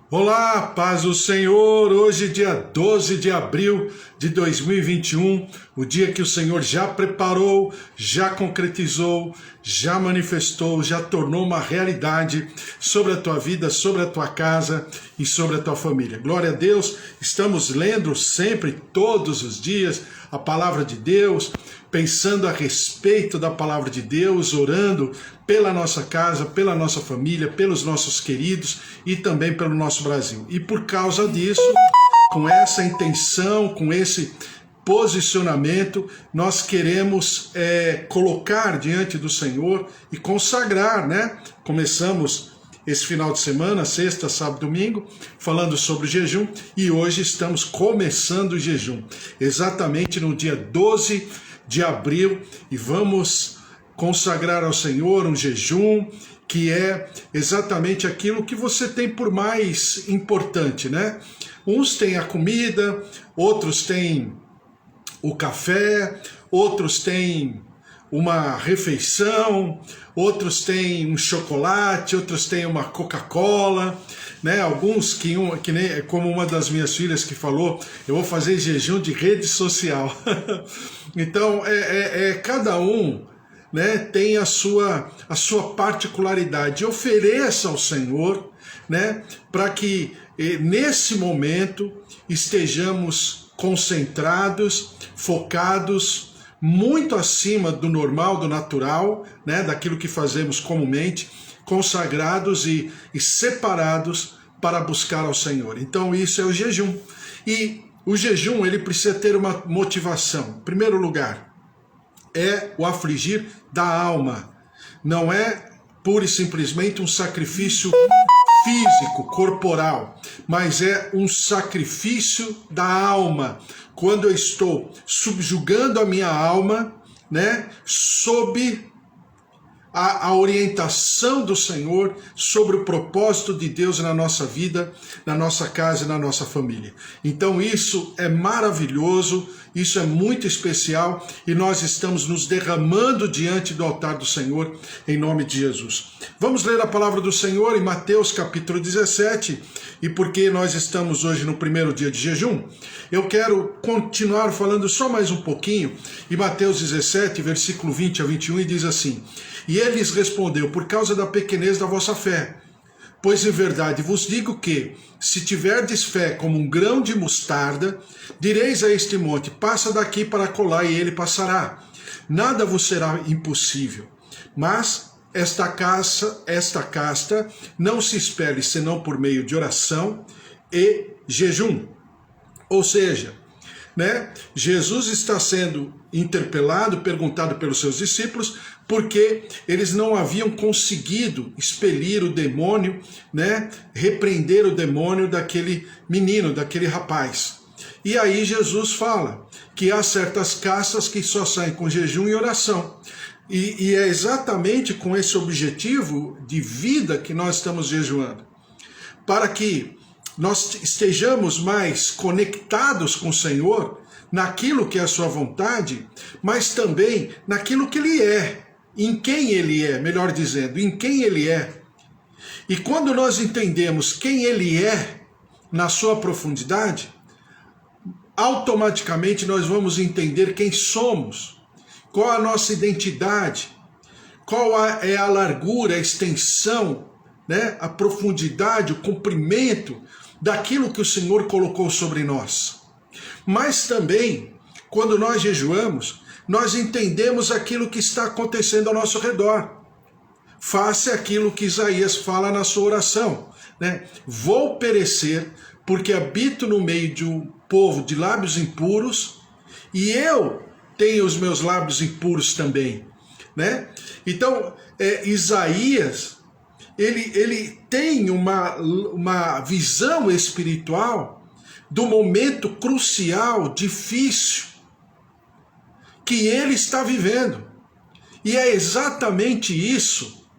Olá, paz do Senhor, hoje dia 12 de abril de 2021, o dia que o Senhor já preparou, já concretizou, já manifestou, já tornou uma realidade sobre a tua vida, sobre a tua casa e sobre a tua família. Glória a Deus, estamos lendo sempre, todos os dias, a palavra de Deus, pensando a respeito da palavra de Deus, orando pela nossa casa, pela nossa família, pelos nossos queridos e também pelo nosso Brasil. E por causa disso, com essa intenção, com esse posicionamento, nós queremos colocar diante do Senhor e consagrar, né? Começamos esse final de semana, sexta, sábado, domingo, falando sobre jejum, e hoje estamos começando o jejum, exatamente no dia 12 de abril, e vamos consagrar ao Senhor um jejum que é exatamente aquilo que você tem por mais importante, né? Uns têm a comida, outros têm o café, outros têm uma refeição, outros têm um chocolate, outros têm uma Coca-Cola, né? Alguns que nem como uma das minhas filhas que falou, eu vou fazer jejum de rede social. Então cada um, né, tem a sua particularidade. Ofereça ao Senhor, né, para que nesse momento estejamos concentrados, focados, muito acima do normal, do natural, né, daquilo que fazemos comumente, consagrados e separados para buscar ao Senhor. Então isso é o jejum. E o jejum, ele precisa ter uma motivação. Em primeiro lugar, é o afligir da alma. Não é pura e simplesmente um sacrifício físico, corporal, mas é um sacrifício da alma. Quando eu estou subjugando a minha alma, né, sob a orientação do Senhor, sobre o propósito de Deus na nossa vida, na nossa casa e na nossa família. Então isso é maravilhoso, isso é muito especial e nós estamos nos derramando diante do altar do Senhor em nome de Jesus. Vamos ler a palavra do Senhor em Mateus capítulo 17, e porque nós estamos hoje no primeiro dia de jejum, eu quero continuar falando só mais um pouquinho, em Mateus 17, versículo 20 a 21, e diz assim: E ele lhes respondeu, por causa da pequenez da vossa fé. Pois em verdade vos digo que, se tiverdes fé como um grão de mostarda, direis a este monte, passa daqui para acolá, e ele passará. Nada vos será impossível. Mas esta casta não se espere senão por meio de oração e jejum. Ou seja, né, Jesus está sendo interpelado, perguntado pelos seus discípulos, porque eles não haviam conseguido expelir o demônio, né, repreender o demônio daquele menino, daquele rapaz. E aí Jesus fala que há certas castas que só saem com jejum e oração. E é exatamente com esse objetivo de vida que nós estamos jejuando, para que nós estejamos mais conectados com o Senhor, naquilo que é a sua vontade, mas também naquilo que Ele é, em quem Ele é, melhor dizendo, em quem Ele é. E quando nós entendemos quem Ele é, na sua profundidade, automaticamente nós vamos entender quem somos, qual a nossa identidade, qual é a largura, a extensão, né, a profundidade, o comprimento daquilo que o Senhor colocou sobre nós. Mas também, quando nós jejuamos, nós entendemos aquilo que está acontecendo ao nosso redor. Faça aquilo que Isaías fala na sua oração, né? Vou perecer porque habito no meio de um povo de lábios impuros e eu tenho os meus lábios impuros também, né? Então, Isaías, ele tem uma visão espiritual do momento crucial, difícil, que ele está vivendo. E é exatamente isso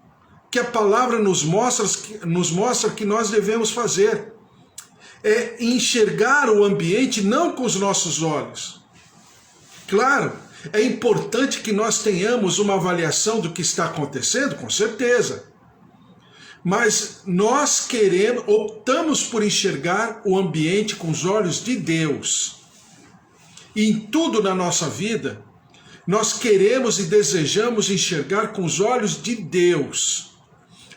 que a palavra nos mostra que nós devemos fazer. É enxergar o ambiente não com os nossos olhos. Claro, é importante que nós tenhamos uma avaliação do que está acontecendo, com certeza. Mas nós optamos por enxergar o ambiente com os olhos de Deus. E em tudo na nossa vida, nós queremos e desejamos enxergar com os olhos de Deus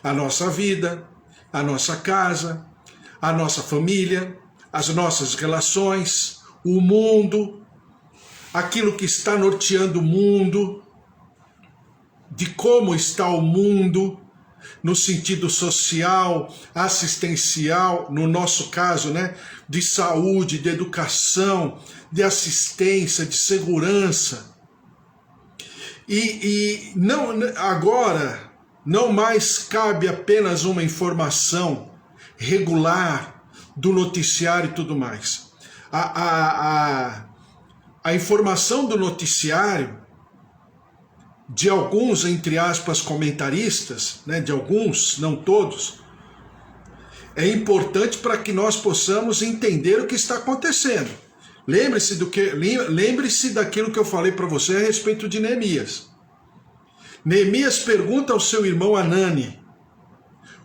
a nossa vida, a nossa casa, a nossa família, as nossas relações, o mundo, aquilo que está norteando o mundo, de como está o mundo, no sentido social, assistencial, no nosso caso, né, de saúde, de educação, de assistência, de segurança. E não, agora não mais cabe apenas uma informação regular do noticiário e tudo mais. A informação do noticiário, de alguns, entre aspas, comentaristas, né, de alguns, não todos, é importante para que nós possamos entender o que está acontecendo. Lembre-se daquilo que eu falei para você a respeito de Neemias. Neemias pergunta ao seu irmão Hanani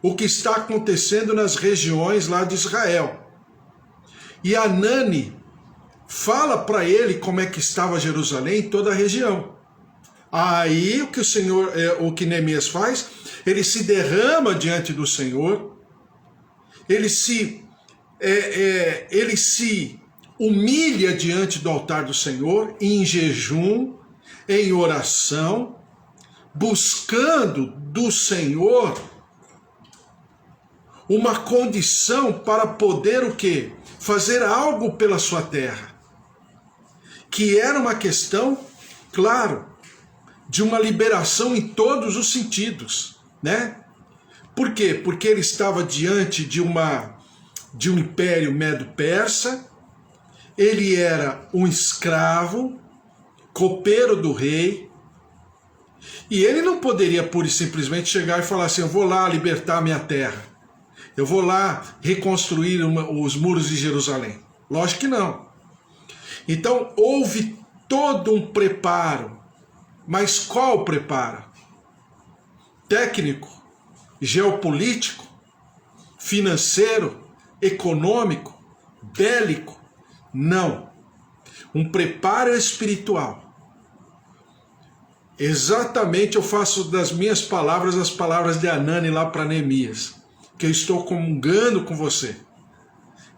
o que está acontecendo nas regiões lá de Israel. E Hanani fala para ele como é que estava Jerusalém e toda a região. Aí o que Neemias faz, ele se derrama diante do Senhor, ele se humilha diante do altar do Senhor, em jejum, em oração, buscando do Senhor uma condição para poder o quê? Fazer algo pela sua terra. Que era uma questão, claro, de uma liberação em todos os sentidos, né? Por quê? Porque ele estava diante de um império medo-persa, ele era um escravo, copeiro do rei, e ele não poderia pura e simplesmente chegar e falar assim, eu vou lá libertar a minha terra, eu vou lá reconstruir os muros de Jerusalém. Lógico que não. Então houve todo um preparo. Mas qual preparo? Técnico, geopolítico, financeiro, econômico, bélico? Não. Um preparo espiritual. Exatamente eu faço das minhas palavras as palavras de Hanani lá para Neemias, que eu estou comungando com você,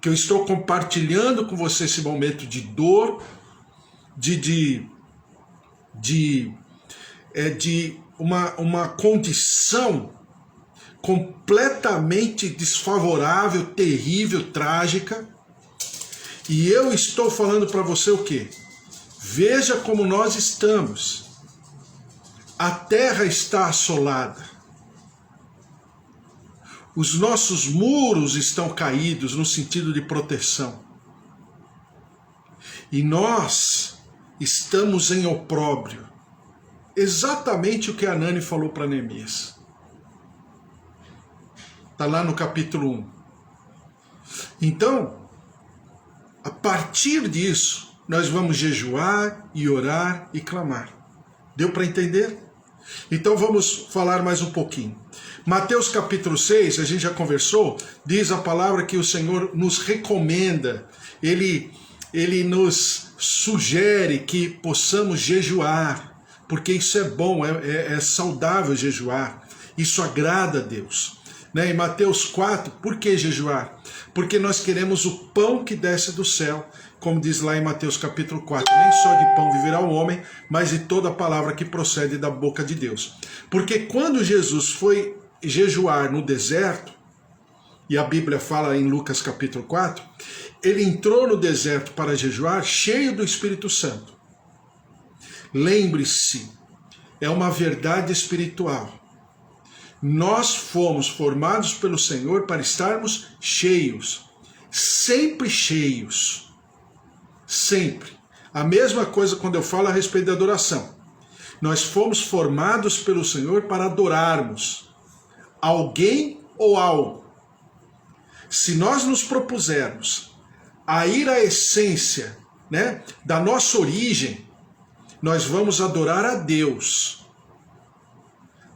que eu estou compartilhando com você esse momento de dor, de uma condição completamente desfavorável, terrível, trágica. E eu estou falando para você o quê? Veja como nós estamos. A terra está assolada. Os nossos muros estão caídos no sentido de proteção. E nós estamos em opróbrio. Exatamente o que Hanani falou para Neemias. Está lá no capítulo 1. Então, a partir disso, nós vamos jejuar e orar e clamar. Deu para entender? Então vamos falar mais um pouquinho. Mateus capítulo 6, a gente já conversou, diz a palavra que o Senhor nos recomenda, Ele nos sugere que possamos jejuar, porque isso é bom, é saudável jejuar, isso agrada a Deus. Né? Em Mateus 4, por que jejuar? Porque nós queremos o pão que desce do céu, como diz lá em Mateus capítulo 4, nem só de pão viverá o homem, mas de toda a palavra que procede da boca de Deus. Porque quando Jesus foi jejuar no deserto, e a Bíblia fala em Lucas capítulo 4, ele entrou no deserto para jejuar cheio do Espírito Santo. Lembre-se, é uma verdade espiritual. Nós fomos formados pelo Senhor para estarmos cheios, sempre cheios, sempre. A mesma coisa quando eu falo a respeito da adoração. Nós fomos formados pelo Senhor para adorarmos alguém ou algo. Se nós nos propusermos a ir à essência, né, da nossa origem, nós vamos adorar a Deus.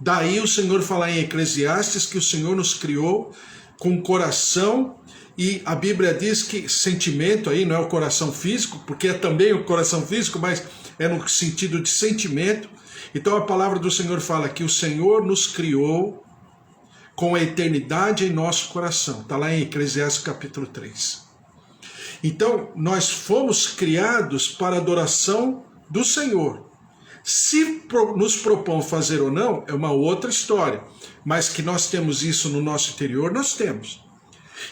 Daí o Senhor fala em Eclesiastes que o Senhor nos criou com coração, e a Bíblia diz que sentimento aí não é o coração físico, porque é também o coração físico, mas é no sentido de sentimento. Então a palavra do Senhor fala que o Senhor nos criou com a eternidade em nosso coração. Está lá em Eclesiastes capítulo 3. Então nós fomos criados para a adoração do Senhor. Se nos propõe fazer ou não, é uma outra história. Mas que nós temos isso no nosso interior, nós temos.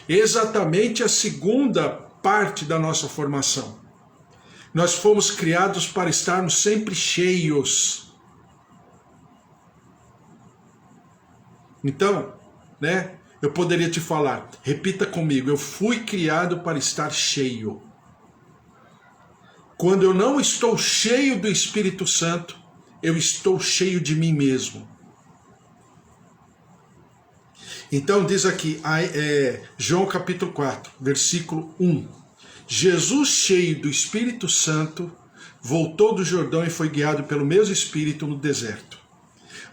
Exatamente a segunda parte da nossa formação. Nós fomos criados para estarmos sempre cheios. Então, né, eu poderia te falar, repita comigo, eu fui criado para estar cheio. Quando eu não estou cheio do Espírito Santo, eu estou cheio de mim mesmo. Então diz aqui, João capítulo 4, versículo 1. Jesus, cheio do Espírito Santo, voltou do Jordão e foi guiado pelo mesmo Espírito no deserto.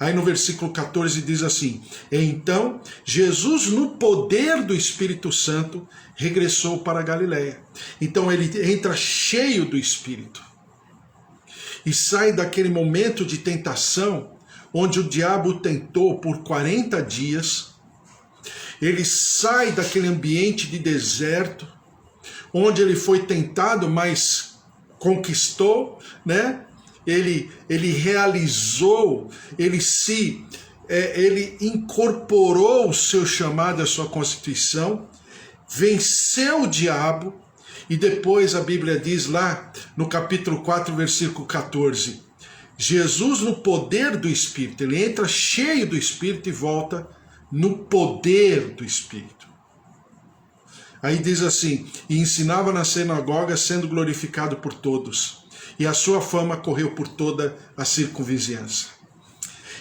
Aí no versículo 14 diz assim, então Jesus, no poder do Espírito Santo, regressou para a Galileia. Então ele entra cheio do Espírito. E sai daquele momento de tentação, onde o diabo o tentou por 40 dias. Ele sai daquele ambiente de deserto, onde ele foi tentado, mas conquistou, né? Ele realizou, ele incorporou o seu chamado, a sua constituição, venceu o diabo, e depois a Bíblia diz lá no capítulo 4, versículo 14, Jesus no poder do Espírito, ele entra cheio do Espírito e volta no poder do Espírito. Aí diz assim, e ensinava na sinagoga, sendo glorificado por todos, e a sua fama correu por toda a circunvizinhança.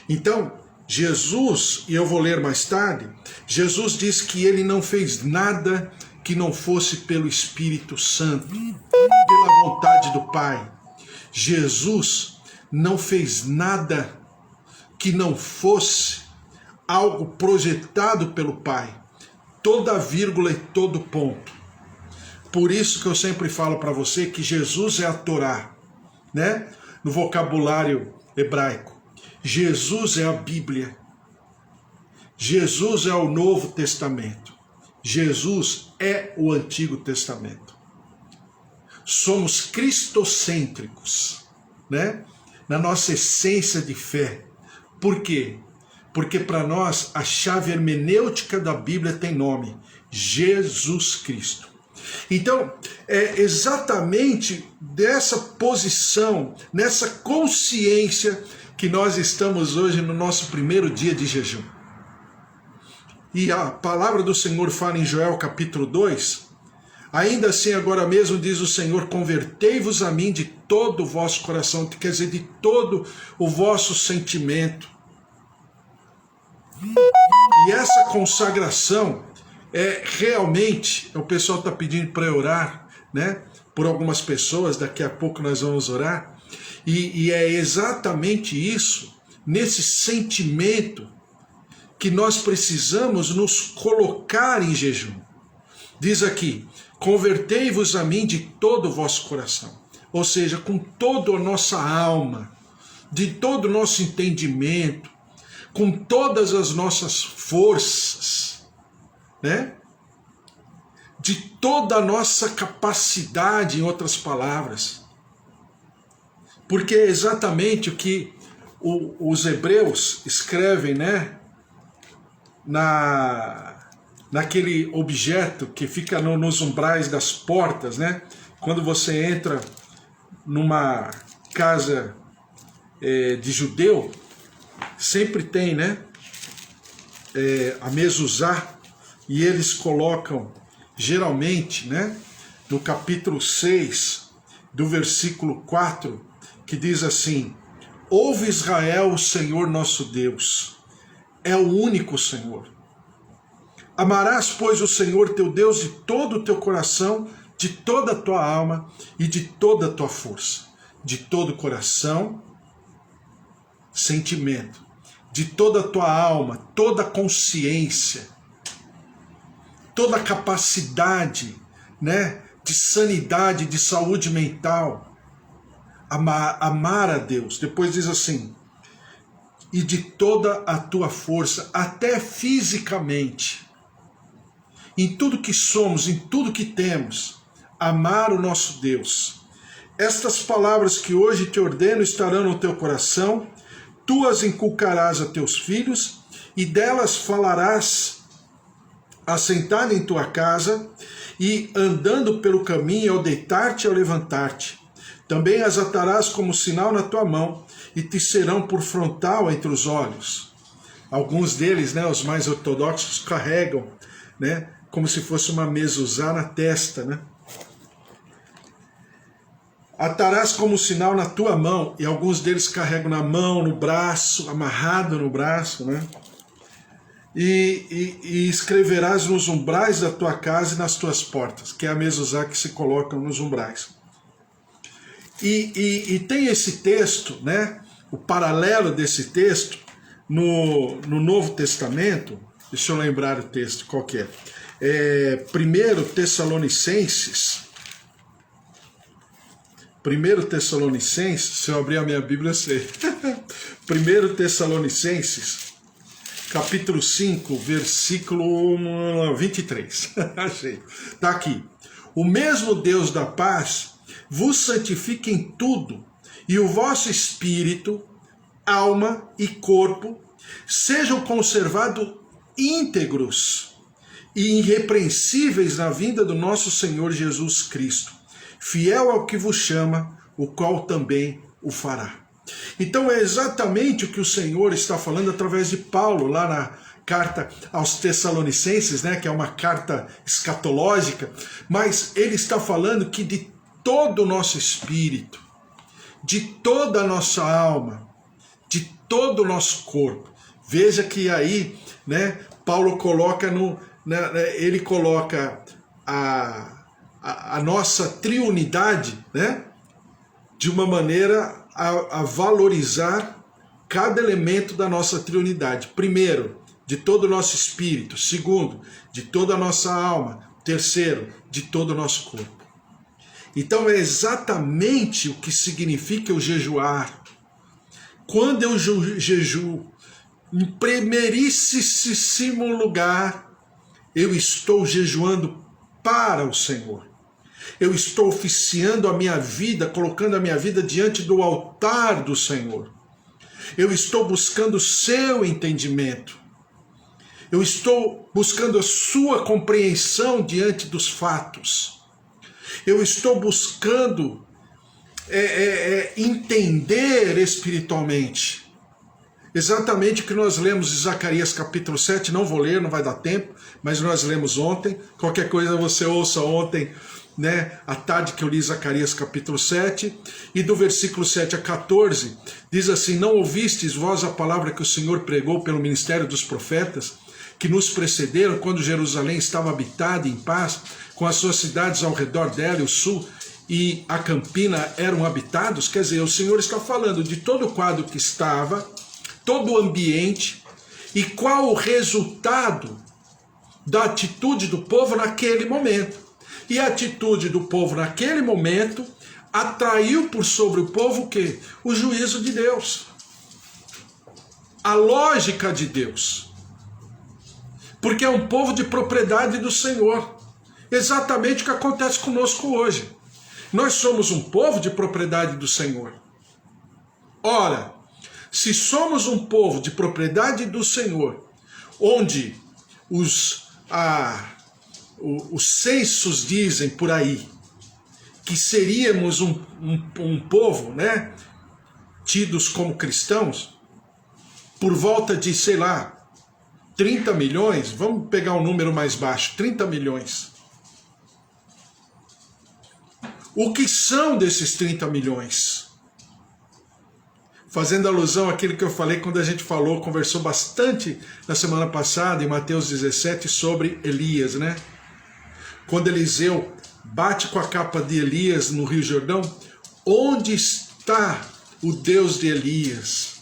Então, Jesus, e eu vou ler mais tarde, Jesus diz que ele não fez nada que não fosse pelo Espírito Santo, pela vontade do Pai. Jesus não fez nada que não fosse algo projetado pelo Pai. Toda vírgula e todo ponto. Por isso que eu sempre falo para você que Jesus é a Torá, né? No vocabulário hebraico. Jesus é a Bíblia. Jesus é o Novo Testamento. Jesus é o Antigo Testamento. Somos cristocêntricos, né? Na nossa essência de fé. Por quê? Porque para nós a chave hermenêutica da Bíblia tem nome, Jesus Cristo. Então, é exatamente dessa posição, nessa consciência que nós estamos hoje no nosso primeiro dia de jejum. E a palavra do Senhor fala em Joel capítulo 2, ainda assim agora mesmo diz o Senhor, convertei-vos a mim de todo o vosso coração, quer dizer, de todo o vosso sentimento. E essa consagração é realmente, o pessoal está pedindo para orar, né, por algumas pessoas, daqui a pouco nós vamos orar, e é exatamente isso, nesse sentimento, que nós precisamos nos colocar em jejum. Diz aqui, convertei-vos a mim de todo o vosso coração, ou seja, com toda a nossa alma, de todo o nosso entendimento, com todas as nossas forças, né? De toda a nossa capacidade, em outras palavras. Porque é exatamente o que os hebreus escrevem, né? Naquele objeto que fica nos umbrais das portas, né? Quando você entra numa casa de judeu, sempre tem, né? A mezuzá, e eles colocam, geralmente, né? No capítulo 6, do versículo 4, que diz assim, ouve Israel, o Senhor nosso Deus, é o único Senhor. Amarás, pois, o Senhor teu Deus de todo o teu coração, de toda a tua alma e de toda a tua força, de todo o coração, sentimento, de toda a tua alma, toda a consciência, toda a capacidade, né, de sanidade, de saúde mental. Amar a Deus. Depois diz assim, e de toda a tua força, até fisicamente, em tudo que somos, em tudo que temos, amar o nosso Deus. Estas palavras que hoje te ordeno estarão no teu coração, tu as inculcarás a teus filhos, e delas falarás assentado em tua casa, e andando pelo caminho, ao deitar-te e ao levantar-te. Também as atarás como sinal na tua mão, e te serão por frontal entre os olhos. Alguns deles, né, os mais ortodoxos, carregam, né, como se fosse uma mezuzá na testa, né? Atarás como sinal na tua mão, e alguns deles carregam na mão, no braço, amarrado no braço, né? E escreverás nos umbrais da tua casa e nas tuas portas, que é a mezuzá que se coloca nos umbrais. E tem esse texto, né? O paralelo desse texto no Novo Testamento. Deixa eu lembrar o texto, qual que é? 1 Tessalonicenses. 1 Tessalonicenses, se eu abrir a minha Bíblia eu sei. 1 Tessalonicenses, capítulo 5, versículo 23. Achei. Está aqui. O mesmo Deus da paz vos santifique em tudo, e o vosso espírito, alma e corpo sejam conservados íntegros e irrepreensíveis na vinda do nosso Senhor Jesus Cristo, fiel ao que vos chama, o qual também o fará. Então é exatamente o que o Senhor está falando através de Paulo, lá na carta aos Tessalonicenses, né, que é uma carta escatológica, mas ele está falando que de todo o nosso espírito, de toda a nossa alma, de todo o nosso corpo. Veja que aí, né, Paulo coloca ele coloca a nossa triunidade, né, de uma maneira a valorizar cada elemento da nossa triunidade. Primeiro, de todo o nosso espírito. Segundo, de toda a nossa alma. Terceiro, de todo o nosso corpo. Então é exatamente o que significa eu jejuar. Quando eu jejuo, em primeiríssimo lugar, eu estou jejuando para o Senhor. Eu estou oficiando a minha vida, colocando a minha vida diante do altar do Senhor. Eu estou buscando o seu entendimento. Eu estou buscando a sua compreensão diante dos fatos. Eu estou buscando entender espiritualmente. Exatamente o que nós lemos em Zacarias capítulo 7, não vou ler, não vai dar tempo, mas nós lemos ontem. Qualquer coisa você ouça ontem, né, à tarde que eu li Zacarias capítulo 7, e do versículo 7 a 14, diz assim: não ouvistes vós a palavra que o Senhor pregou pelo ministério dos profetas, que nos precederam, quando Jerusalém estava habitada em paz, com as suas cidades ao redor dela, e o sul e a campina eram habitados? Quer dizer, o Senhor está falando de todo o quadro que estava, todo o ambiente, e qual o resultado da atitude do povo naquele momento. E a atitude do povo naquele momento atraiu por sobre o povo o quê? O juízo de Deus. A lógica de Deus. Porque é um povo de propriedade do Senhor. Exatamente o que acontece conosco hoje. Nós somos um povo de propriedade do Senhor. Ora, se somos um povo de propriedade do Senhor, onde os censos dizem por aí que seríamos um povo, né, tidos como cristãos, por volta de, sei lá, 30 milhões, vamos pegar um número mais baixo, 30 milhões. O que são desses 30 milhões? Fazendo alusão àquilo que eu falei quando a gente conversou bastante na semana passada, em Mateus 17, sobre Elias, né? Quando Eliseu bate com a capa de Elias no Rio Jordão, onde está o Deus de Elias?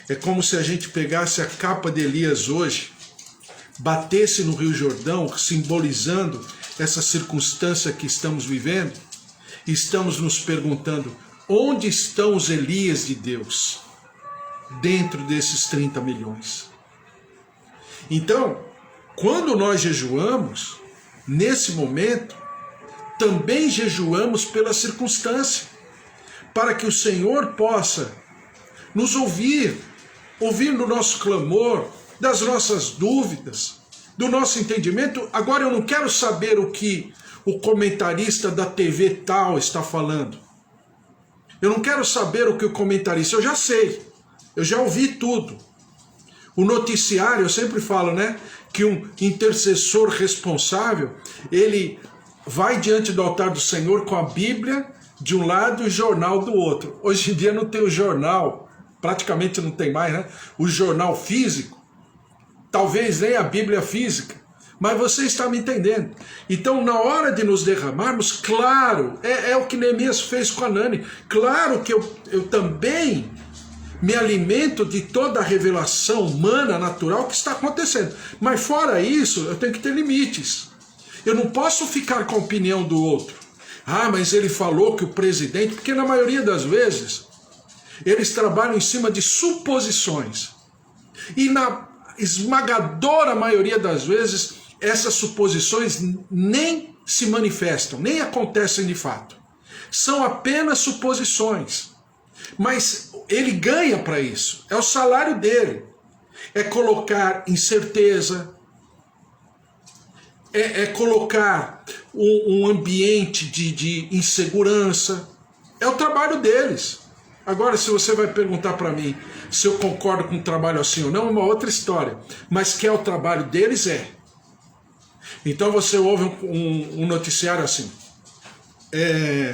É como se a gente pegasse a capa de Elias hoje, batesse no Rio Jordão, simbolizando essa circunstância que estamos vivendo, e estamos nos perguntando, onde estão os Elias de Deus dentro desses 30 milhões? Então, quando nós jejuamos, nesse momento, também jejuamos pela circunstância, para que o Senhor possa nos ouvir no nosso clamor, das nossas dúvidas, do nosso entendimento. Agora eu não quero saber o que o comentarista da TV tal está falando. Eu não quero saber o que o comentarista, eu já sei, eu já ouvi tudo. O noticiário, eu sempre falo, né, que um intercessor responsável, ele vai diante do altar do Senhor com a Bíblia de um lado e o jornal do outro. Hoje em dia não tem o jornal, praticamente não tem mais, né? O jornal físico, talvez nem a Bíblia física, mas você está me entendendo. Então, na hora de nos derramarmos, claro, é o que Neemias fez com Hanani, claro que eu também me alimento de toda a revelação humana, natural que está acontecendo. Mas fora isso, eu tenho que ter limites. Eu não posso ficar com a opinião do outro. Ah, mas ele falou que o presidente... Porque na maioria das vezes, eles trabalham em cima de suposições. E na esmagadora maioria das vezes, essas suposições nem se manifestam, nem acontecem de fato. São apenas suposições. Mas ele ganha para isso. É o salário dele. É colocar incerteza, é colocar um ambiente de insegurança. É o trabalho deles. Agora, se você vai perguntar para mim se eu concordo com um trabalho assim ou não, é uma outra história. Mas que é o trabalho deles, é. Então você ouve um noticiário assim,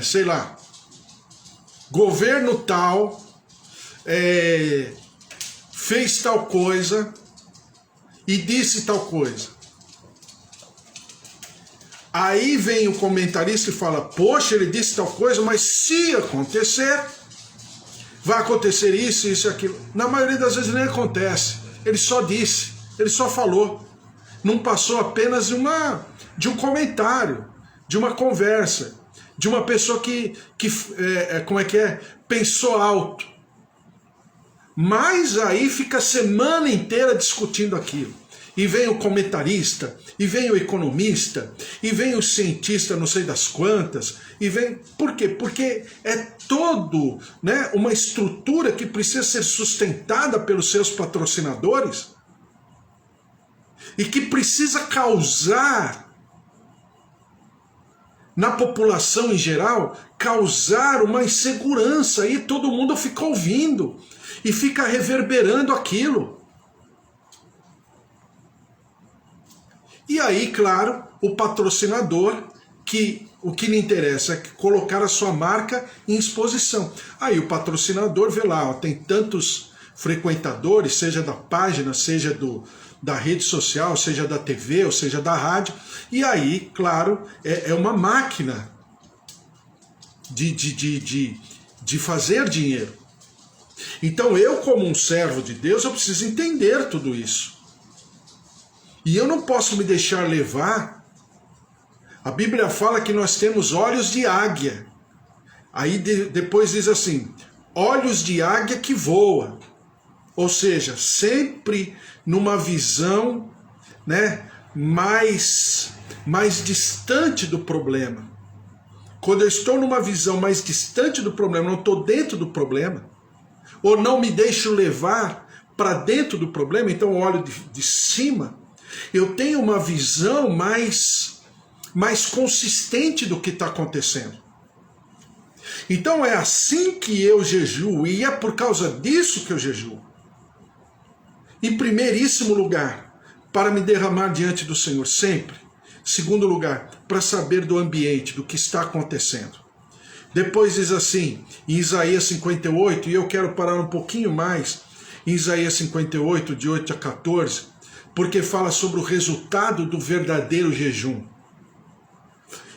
sei lá, governo tal fez tal coisa e disse tal coisa. Aí vem o comentarista e fala, poxa, ele disse tal coisa, mas se acontecer, vai acontecer isso, isso e aquilo. Na maioria das vezes nem acontece. Ele só disse, ele só falou. Não passou apenas de um comentário, de uma conversa, de uma pessoa que pensou alto. Mas aí fica a semana inteira discutindo aquilo. E vem o comentarista, e vem o economista, e vem o cientista não sei das quantas, e vem... Por quê? Porque é todo, né, uma estrutura que precisa ser sustentada pelos seus patrocinadores e que precisa causar, na população em geral, causar uma insegurança, e todo mundo fica ouvindo e fica reverberando aquilo. E aí, claro, o patrocinador, que o que lhe interessa é colocar a sua marca em exposição. Aí o patrocinador vê lá, ó, tem tantos frequentadores, seja da página, seja da rede social, seja da TV, ou seja da rádio. E aí, claro, é uma máquina de fazer dinheiro. Então eu, como um servo de Deus, eu preciso entender tudo isso. E eu não posso me deixar levar. A Bíblia fala que nós temos olhos de águia. Aí depois diz assim, olhos de águia que voa. Ou seja, sempre numa visão, né, mais distante do problema. Quando eu estou numa visão mais distante do problema, não estou dentro do problema, ou não me deixo levar para dentro do problema, então eu olho de cima, eu tenho uma visão mais consistente do que está acontecendo. Então é assim que eu jejuo, e é por causa disso que eu jejuo. Em primeiríssimo lugar, para me derramar diante do Senhor sempre. Segundo lugar, para saber do ambiente, do que está acontecendo. Depois diz assim, em Isaías 58, e eu quero parar um pouquinho mais, em Isaías 58, de 8 a 14, porque fala sobre o resultado do verdadeiro jejum.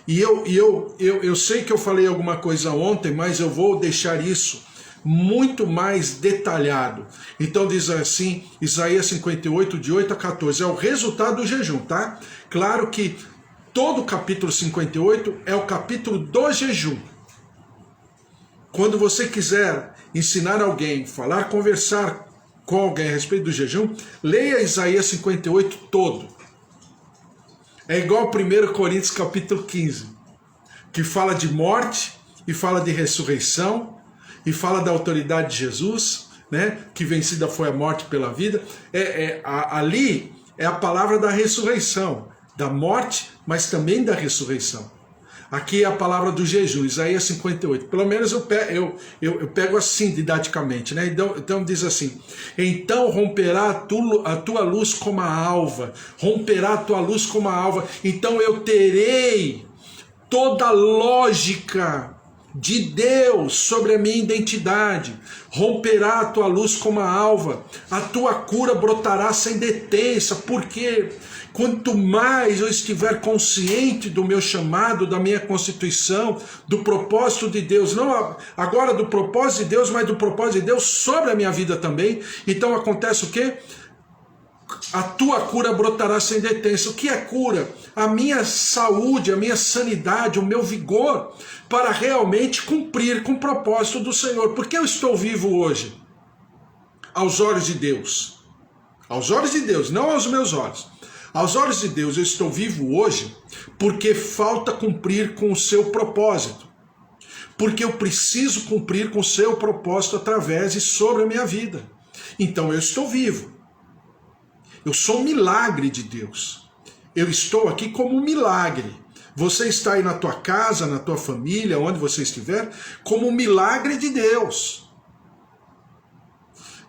E eu sei que eu falei alguma coisa ontem, mas eu vou deixar isso muito mais detalhado. Então diz assim, Isaías 58, de 8 a 14, é o resultado do jejum, tá? Claro que todo o capítulo 58 é o capítulo do jejum. Quando você quiser ensinar alguém, falar, conversar com alguém a respeito do jejum, leia Isaías 58 todo. É igual 1 Coríntios capítulo 15, que fala de morte e fala de ressurreição, e fala da autoridade de Jesus, né? Que vencida foi a morte pela vida. Ali é a palavra da ressurreição, da morte, mas também da ressurreição. Aqui é a palavra do jejum, Isaías 58. Pelo menos eu pego assim didaticamente, né? Então diz assim: então romperá a tua luz como a alva, romperá a tua luz como a alva. Então eu terei toda a lógica de Deus sobre a minha identidade. Romperá a tua luz como a alva, a tua cura brotará sem detença. Por quê? Quanto mais eu estiver consciente do meu chamado, da minha constituição, do propósito de Deus, não agora do propósito de Deus, mas do propósito de Deus sobre a minha vida também, então acontece o quê? A tua cura brotará sem detença. O que é cura? A minha saúde, a minha sanidade, o meu vigor, para realmente cumprir com o propósito do Senhor. Por que eu estou vivo hoje? Aos olhos de Deus. Aos olhos de Deus, não aos meus olhos. Aos olhos de Deus eu estou vivo hoje porque falta cumprir com o seu propósito. Porque eu preciso cumprir com o seu propósito através e sobre a minha vida. Então eu estou vivo. Eu sou um milagre de Deus. Eu estou aqui como um milagre. Você está aí na tua casa, na tua família, onde você estiver, como um milagre de Deus.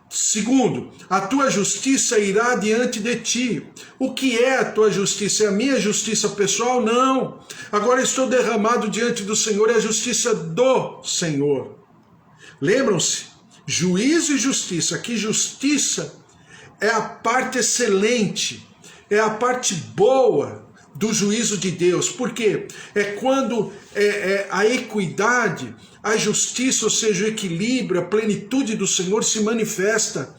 Segundo, a tua justiça irá diante de ti. O que é a tua justiça? É a minha justiça pessoal? Não. Agora estou derramado diante do Senhor, é a justiça do Senhor. Lembram-se? Juízo e justiça. Aqui justiça é a parte excelente, é a parte boa do juízo de Deus. Por quê? É quando a equidade, a justiça, ou seja, o equilíbrio, a plenitude do Senhor se manifesta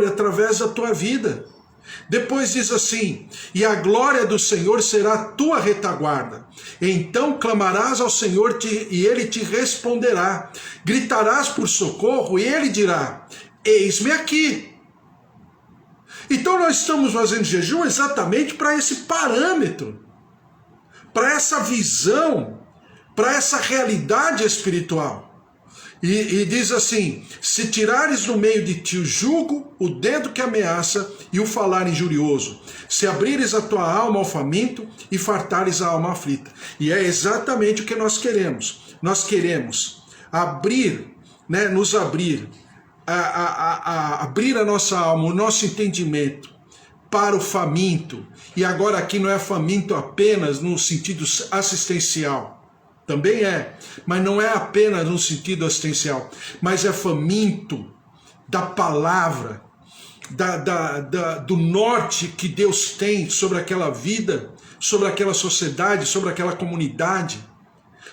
através da tua vida. Depois diz assim: e a glória do Senhor será a tua retaguarda. Então clamarás ao Senhor e ele te responderá. Gritarás por socorro e ele dirá: eis-me aqui. Então nós estamos fazendo jejum exatamente para esse parâmetro, para essa visão, para essa realidade espiritual. E diz assim: se tirares do meio de ti o jugo, o dedo que ameaça e o falar injurioso, se abrires a tua alma ao faminto e fartares a alma aflita. E é exatamente o que nós queremos. Nós queremos abrir, né, nos abrir, abrir a nossa alma, o nosso entendimento para o faminto. E agora aqui não é faminto apenas no sentido assistencial, também é, mas não é apenas no sentido assistencial, mas é faminto da palavra, do norte que Deus tem sobre aquela vida, sobre aquela sociedade, sobre aquela comunidade,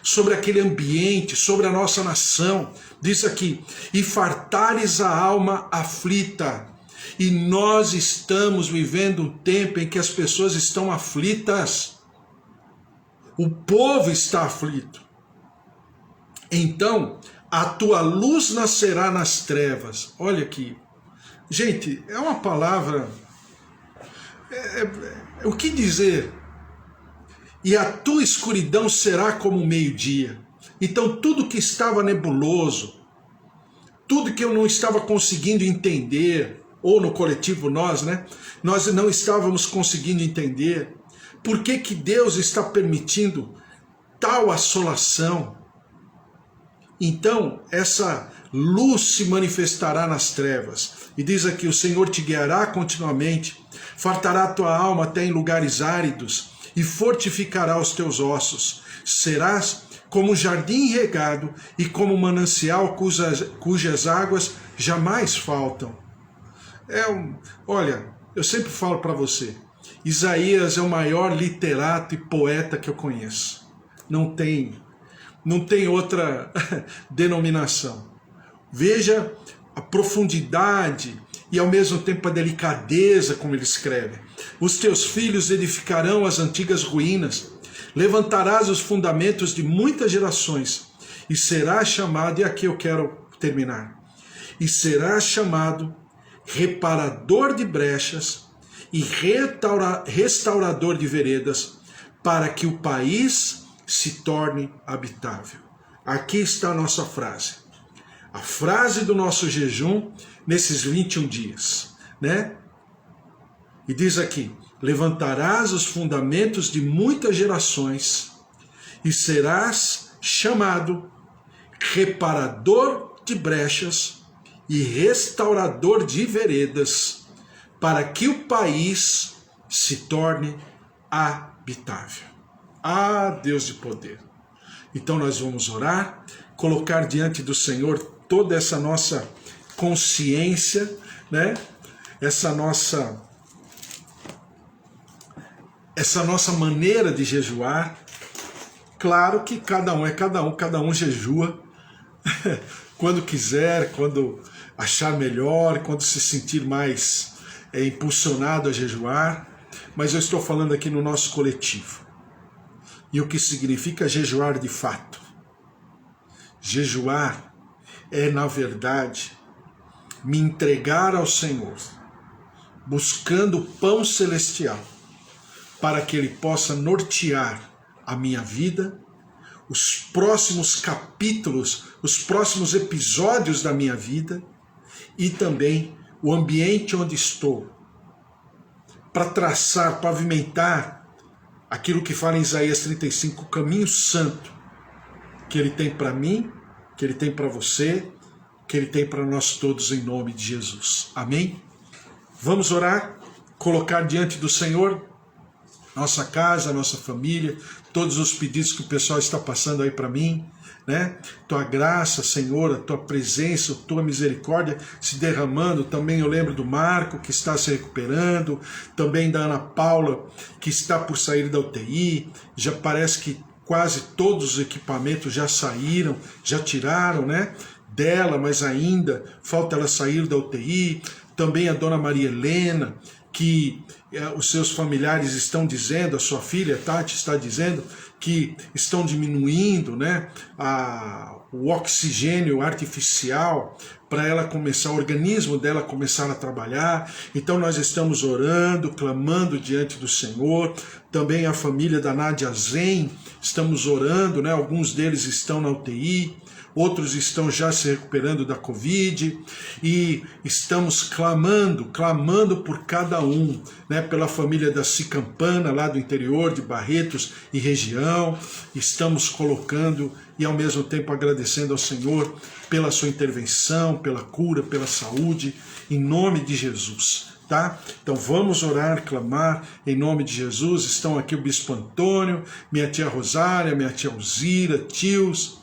sobre aquele ambiente, sobre a nossa nação. Diz aqui: e fartares a alma aflita. E nós estamos vivendo um tempo em que as pessoas estão aflitas. O povo está aflito. Então, a tua luz nascerá nas trevas. Olha aqui. Gente, é uma palavra... o que dizer? E a tua escuridão será como o meio-dia. Então tudo que estava nebuloso, tudo que eu não estava conseguindo entender, ou no coletivo nós, né? Nós não estávamos conseguindo entender por que Deus está permitindo tal assolação. Então essa luz se manifestará nas trevas. E diz aqui: o Senhor te guiará continuamente, fartará a tua alma até em lugares áridos, e fortificará os teus ossos. Serás como um jardim regado e como um manancial cujas águas jamais faltam. Olha, eu sempre falo para você, Isaías é o maior literato e poeta que eu conheço. Não tem outra denominação. Veja a profundidade e ao mesmo tempo a delicadeza como ele escreve. Os teus filhos edificarão as antigas ruínas, levantarás os fundamentos de muitas gerações, e serás chamado, e aqui eu quero terminar, e serás chamado reparador de brechas e restaurador de veredas, para que o país se torne habitável. Aqui está a nossa frase. A frase do nosso jejum nesses 21 dias, né? E diz aqui: levantarás os fundamentos de muitas gerações e serás chamado reparador de brechas e restaurador de veredas, para que o país se torne habitável. Ah, Deus de poder! Então nós vamos orar, colocar diante do Senhor toda essa nossa consciência, né? Essa nossa maneira de jejuar. Claro que cada um jejua quando quiser, quando achar melhor, quando se sentir mais impulsionado a jejuar, mas eu estou falando aqui no nosso coletivo. E o que significa jejuar de fato? Jejuar é, na verdade, me entregar ao Senhor, buscando o pão celestial, para que Ele possa nortear a minha vida, os próximos capítulos, os próximos episódios da minha vida e também o ambiente onde estou, para traçar, pavimentar aquilo que fala em Isaías 35, o caminho santo que Ele tem para mim, que Ele tem para você, que Ele tem para nós todos em nome de Jesus. Amém? Vamos orar, colocar diante do Senhor nossa casa, nossa família, todos os pedidos que o pessoal está passando aí para mim, né? Tua graça, Senhor, a tua presença, a tua misericórdia se derramando. Também eu lembro do Marco, que está se recuperando, também da Ana Paula, que está por sair da UTI. Já parece que quase todos os equipamentos já saíram, já tiraram, né, dela, mas ainda falta ela sair da UTI. Também a Dona Maria Helena, que os seus familiares estão dizendo, a sua filha Tati está dizendo que estão diminuindo, né, o oxigênio artificial para ela começar, o organismo dela começar a trabalhar. Então nós estamos orando, clamando diante do Senhor. Também a família da Nádia Zen, estamos orando, né, alguns deles estão na UTI, outros estão já se recuperando da Covid, e estamos clamando por cada um, né, pela família da Cicampana, lá do interior de Barretos e região. Estamos colocando e ao mesmo tempo agradecendo ao Senhor pela sua intervenção, pela cura, pela saúde, em nome de Jesus. Tá? Então vamos orar, clamar em nome de Jesus. Estão aqui o Bispo Antônio, minha tia Rosária, minha tia Alzira, tios,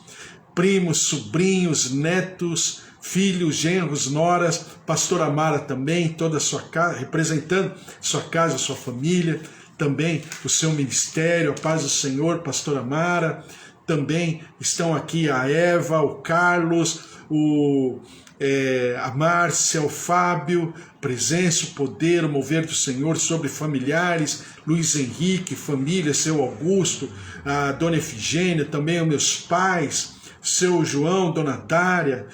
primos, sobrinhos, netos, filhos, genros, noras, pastora Amara também, toda a sua casa, representando sua casa, sua família, também o seu ministério, a paz do Senhor, pastora Amara. Também estão aqui a Eva, o Carlos, a Márcia, o Fábio, presença, o poder, o mover do Senhor sobre familiares, Luiz Henrique, família, seu Augusto, a Dona Efigênia, também os meus pais, seu João, Dona Dária,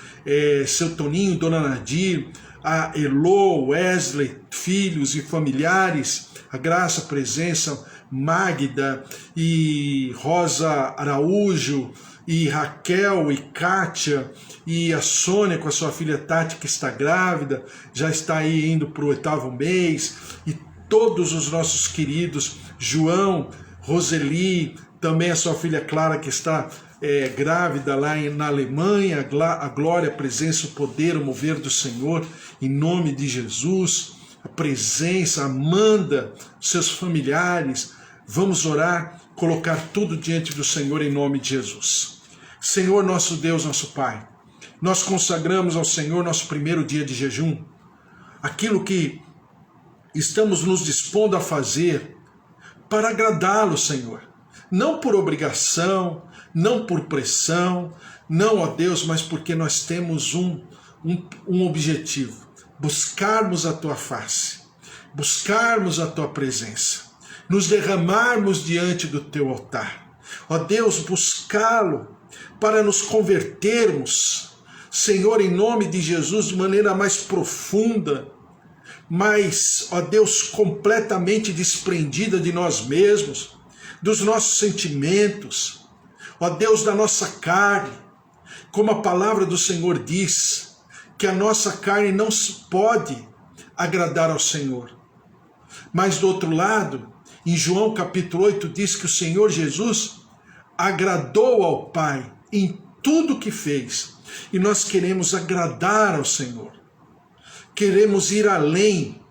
seu Toninho, Dona Nadir, a Elô, Wesley, filhos e familiares, a graça, a presença, Magda e Rosa Araújo, e Raquel e Kátia, e a Sônia com a sua filha Tati, que está grávida, já está aí indo para o 8º mês, e todos os nossos queridos, João, Roseli, também a sua filha Clara, que está grávida lá na Alemanha, a glória, a presença, o poder, o mover do Senhor, em nome de Jesus, a presença, a Amanda, seus familiares. Vamos orar, colocar tudo diante do Senhor em nome de Jesus. Senhor, nosso Deus, nosso Pai, nós consagramos ao Senhor nosso primeiro dia de jejum, aquilo que estamos nos dispondo a fazer para agradá-lo, Senhor, não por obrigação, não por pressão, não, ó Deus, mas porque nós temos um objetivo: buscarmos a tua face, buscarmos a tua presença, nos derramarmos diante do teu altar. Ó Deus, buscá-lo para nos convertermos, Senhor, em nome de Jesus, de maneira mais profunda, mais, ó Deus, completamente desprendida de nós mesmos, dos nossos sentimentos, ó Deus, da nossa carne, como a palavra do Senhor diz, que a nossa carne não pode agradar ao Senhor. Mas do outro lado, em João capítulo 8, diz que o Senhor Jesus agradou ao Pai em tudo que fez. E nós queremos agradar ao Senhor. Queremos ir além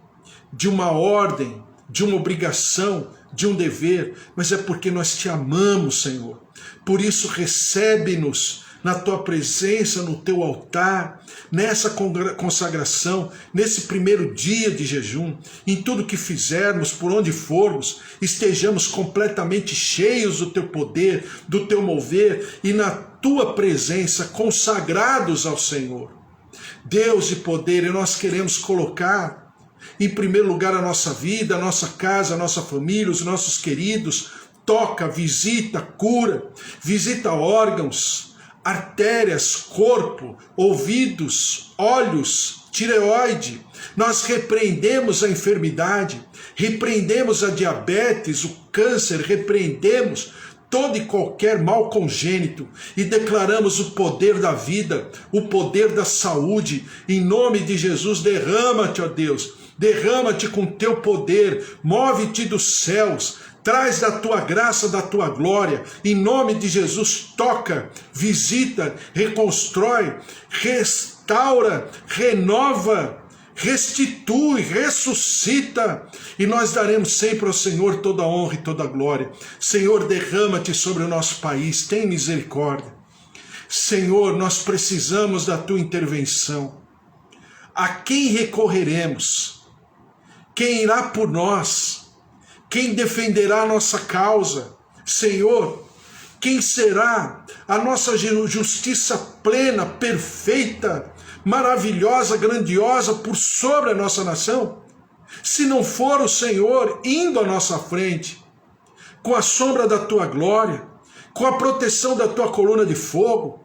de uma ordem, de uma obrigação, de um dever, mas é porque nós te amamos, Senhor. Por isso, recebe-nos na tua presença, no teu altar, nessa consagração, nesse primeiro dia de jejum, em tudo que fizermos, por onde formos, estejamos completamente cheios do teu poder, do teu mover e na tua presença, consagrados ao Senhor. Deus de poder, e nós queremos colocar em primeiro lugar a nossa vida, a nossa casa, a nossa família, os nossos queridos. Toca, visita, cura, visita órgãos, artérias, corpo, ouvidos, olhos, tireoide. Nós repreendemos a enfermidade, repreendemos a diabetes, o câncer, repreendemos todo e qualquer mal congênito e declaramos o poder da vida, o poder da saúde. Em nome de Jesus, derrama-te, ó Deus, derrama-te com teu poder, move-te dos céus, traz da tua graça, da tua glória. Em nome de Jesus, toca, visita, reconstrói, restaura, renova, restitui, ressuscita, e nós daremos sempre ao Senhor toda a honra e toda a glória. Senhor, derrama-te sobre o nosso país, tem misericórdia. Senhor, nós precisamos da tua intervenção. A quem recorreremos? Quem irá por nós? Quem defenderá a nossa causa? Senhor, quem será a nossa justiça plena, perfeita, maravilhosa, grandiosa por sobre a nossa nação? Se não for o Senhor indo à nossa frente, com a sombra da tua glória, com a proteção da tua coluna de fogo,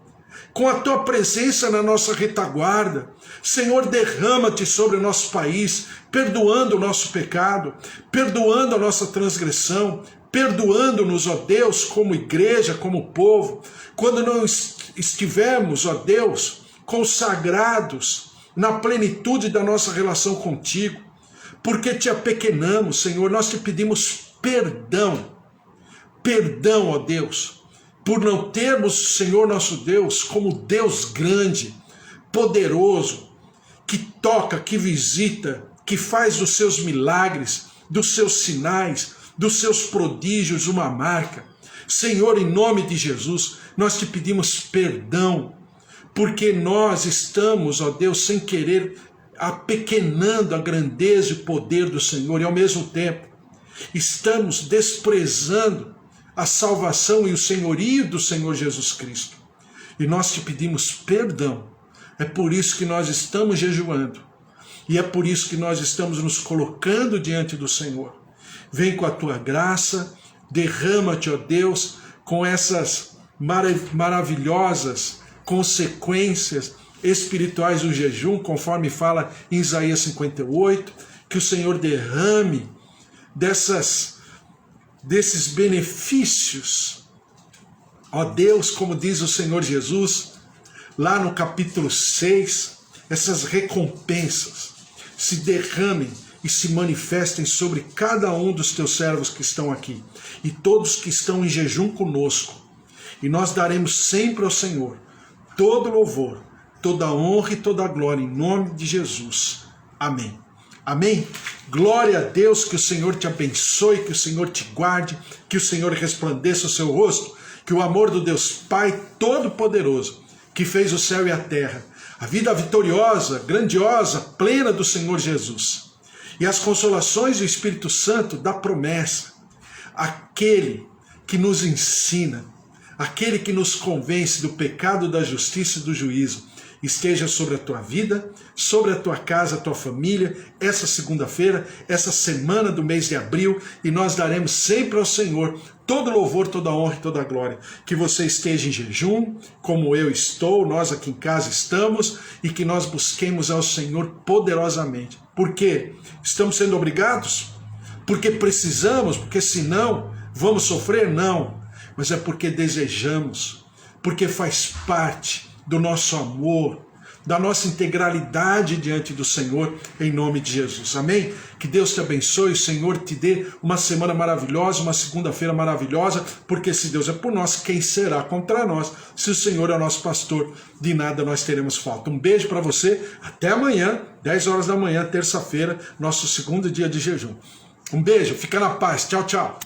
com a tua presença na nossa retaguarda. Senhor, derrama-te sobre o nosso país, perdoando o nosso pecado, perdoando a nossa transgressão, perdoando-nos, ó Deus, como igreja, como povo, quando não estivermos, ó Deus, consagrados na plenitude da nossa relação contigo, porque te apequenamos, Senhor. Nós te pedimos perdão, ó Deus, por não termos, Senhor nosso Deus, como Deus grande, poderoso, que toca, que visita, que faz dos seus milagres, dos seus sinais, dos seus prodígios uma marca. Senhor, em nome de Jesus, nós te pedimos perdão, porque nós estamos, ó Deus, sem querer, apequenando a grandeza e o poder do Senhor, e ao mesmo tempo estamos desprezando a salvação e o senhorio do Senhor Jesus Cristo. E nós te pedimos perdão. É por isso que nós estamos jejuando. E é por isso que nós estamos nos colocando diante do Senhor. Vem com a tua graça, derrama-te, ó Deus, com essas maravilhosas consequências espirituais do jejum, conforme fala em Isaías 58, que o Senhor derrame desses benefícios, ó Deus, como diz o Senhor Jesus, lá no capítulo 6, essas recompensas se derramem e se manifestem sobre cada um dos teus servos que estão aqui, e todos que estão em jejum conosco, e nós daremos sempre ao Senhor todo louvor, toda honra e toda glória, em nome de Jesus. Amém. Amém? Glória a Deus, que o Senhor te abençoe, que o Senhor te guarde, que o Senhor resplandeça o seu rosto, que o amor do Deus Pai Todo-Poderoso, que fez o céu e a terra, a vida vitoriosa, grandiosa, plena do Senhor Jesus, e as consolações do Espírito Santo da promessa, aquele que nos ensina, aquele que nos convence do pecado, da justiça e do juízo, esteja sobre a tua vida, sobre a tua casa, a tua família, essa segunda-feira, essa semana do mês de abril, e nós daremos sempre ao Senhor todo louvor, toda honra e toda glória. Que você esteja em jejum, como eu estou, nós aqui em casa estamos, e que nós busquemos ao Senhor poderosamente. Por quê? Estamos sendo obrigados? Porque precisamos? Porque senão vamos sofrer? Não. Mas é porque desejamos, porque faz parte do nosso amor, da nossa integralidade diante do Senhor, em nome de Jesus. Amém? Que Deus te abençoe, o Senhor te dê uma semana maravilhosa, uma segunda-feira maravilhosa, porque se Deus é por nós, quem será contra nós? Se o Senhor é o nosso pastor, de nada nós teremos falta. Um beijo para você, até amanhã, 10 horas da manhã, terça-feira, nosso segundo dia de jejum. Um beijo, fica na paz, tchau, tchau.